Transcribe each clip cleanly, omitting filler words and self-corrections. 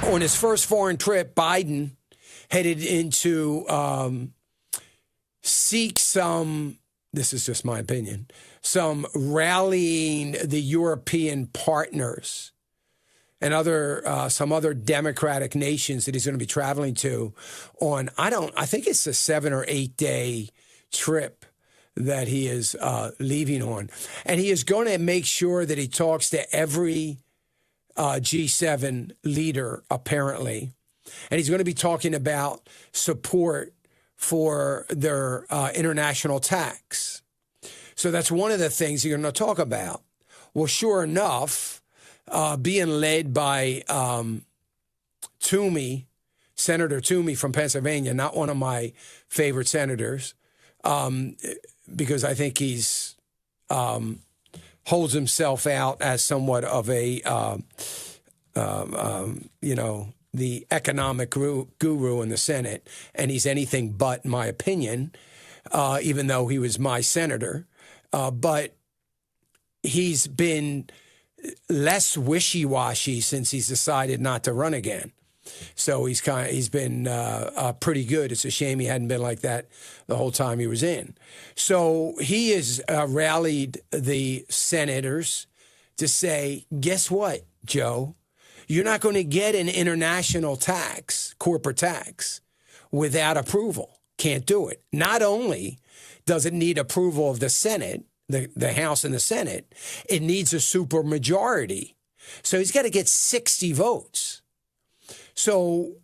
on his first foreign trip, Biden headed into seek some, this is just my opinion, some rallying the European partners and some other democratic nations that he's going to be traveling to on, I think it's a 7 or 8 day trip that he is leaving on. And he is going to make sure that he talks to every G7 leader, apparently. And he's going to be talking about support for their international tax. So that's one of the things you're going to talk about. Well, sure enough, being led by Toomey, Senator Toomey from Pennsylvania, not one of my favorite senators, because I think he's holds himself out as somewhat of a, the economic guru in the Senate, and he's anything but, in my opinion, even though he was my senator. But he's been less wishy-washy since he's decided not to run again. So he's been pretty good. It's a shame he hadn't been like that the whole time he was in. So he has rallied the senators to say, guess what, Joe? You're not going to get an international tax, corporate tax, without approval. Can't do it. Not only does it need approval of the Senate, the House and the Senate, it needs a supermajority. So he's got to get 60 votes. So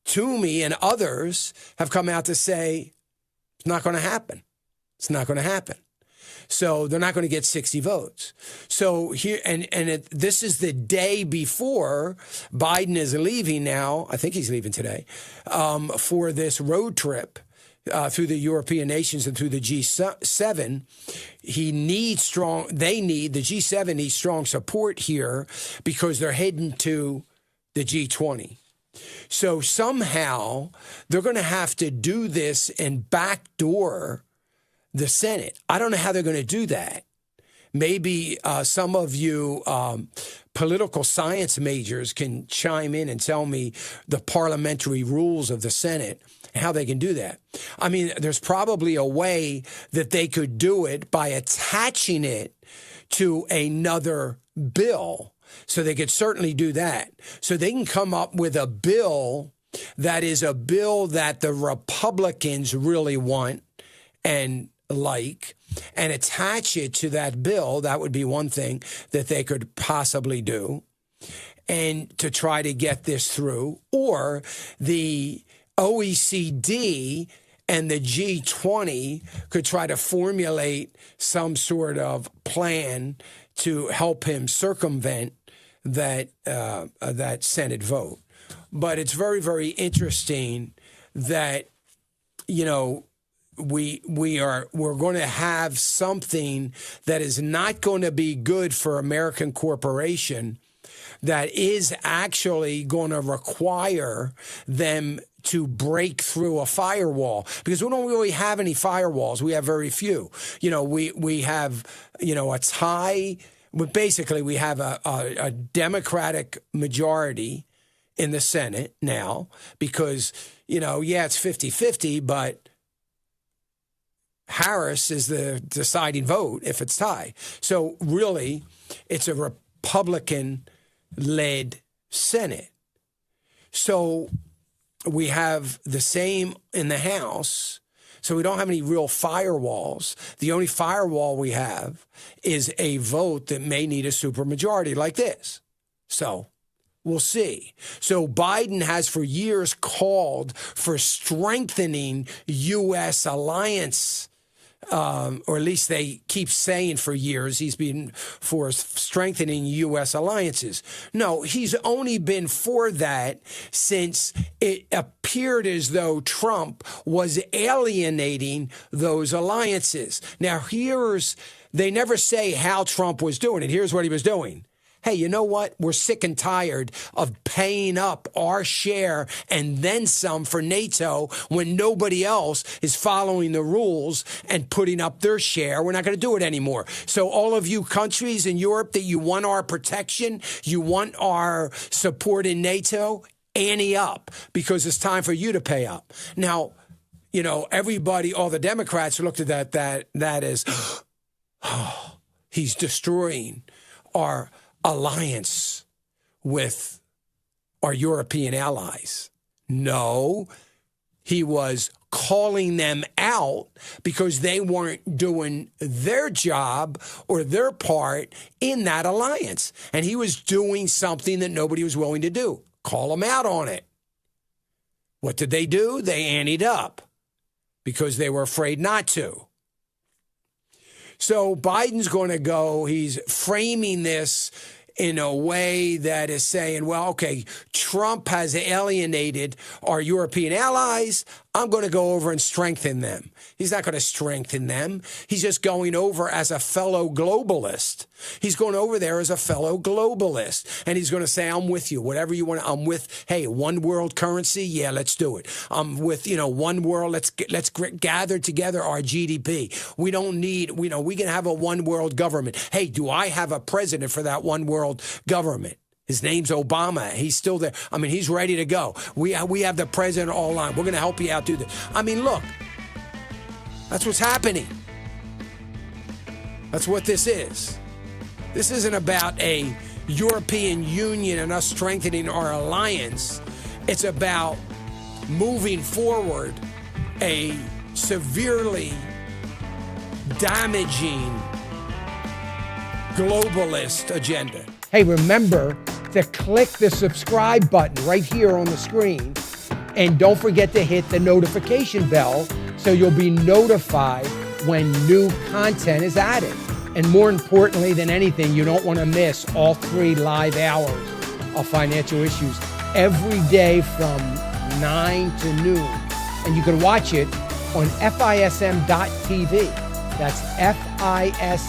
Toomey and others have come out to say it's not going to happen. It's not going to happen. So they're not going to get 60 votes. So here, this is the day before Biden is leaving now. I think he's leaving today for this road trip through the European nations and through the G7. They need the G7 needs strong support here because they're heading to the G20. So somehow they're going to have to do this and backdoor the Senate. I don't know how they're going to do that. Maybe some of you political science majors can chime in and tell me the parliamentary rules of the Senate and how they can do that. I mean, there's probably a way that they could do it by attaching it to another bill. So they could certainly do that. So they can come up with a bill that is a bill that the Republicans really want and like, and attach it to that bill. That would be one thing that they could possibly do, and to try to get this through. Or the OECD and the G20 could try to formulate some sort of plan to help him circumvent that Senate vote. But it's very, very interesting that, we're going to have something that is not going to be good for American corporation, that is actually going to require them to break through a firewall, because we don't really have any firewalls. We have very few. We have, a tie. Basically, we have a Democratic majority in the Senate now because, it's 50-50, but Harris is the deciding vote if it's tie. So really, it's a Republican-led Senate. So we have the same in the House. So we don't have any real firewalls. The only firewall we have is a vote that may need a supermajority like this. So we'll see. So Biden has for years called for strengthening U.S. alliance, or at least they keep saying for years he's been for strengthening U.S. alliances. No, he's only been for that since it appeared as though Trump was alienating those alliances. Now, they never say how Trump was doing it. Here's what he was doing. hey, you know what? We're sick and tired of paying up our share and then some for NATO when nobody else is following the rules and putting up their share. We're not going to do it anymore. So all of you countries in Europe that you want our protection, you want our support in NATO, ante up, because it's time for you to pay up. Now, you know, everybody, all the Democrats looked at that as, oh, he's destroying our alliance with our European allies. No, he was calling them out because they weren't doing their job or their part in that alliance. And he was doing something that nobody was willing to do. Call them out on it. What did they do? They anteed up because they were afraid not to. So Biden's going to go, he's framing this in a way that is saying, well, okay, Trump has alienated our European allies. I'm going to go over and strengthen them. He's not going to strengthen them. He's just going over as a fellow globalist. He's going over there as a fellow globalist. And he's going to say, I'm with you. Whatever you want. I'm with, hey, one world currency. Yeah, let's do it. I'm with, one world. Let's gather together our GDP. We don't need, we can have a one world government. Hey, do I have a president for that one world government? His name's Obama. He's still there. I mean, he's ready to go. We have the president all on. We're going to help you out do this. I mean, look, that's what's happening. That's what this is. This isn't about a European Union and us strengthening our alliance. It's about moving forward a severely damaging globalist agenda. Hey, remember to click the subscribe button right here on the screen. And don't forget to hit the notification bell so you'll be notified when new content is added. And more importantly than anything, you don't want to miss all 3 live hours of Financial Issues every day from 9 to noon. And you can watch it on FISM.tv. That's FISM.tv.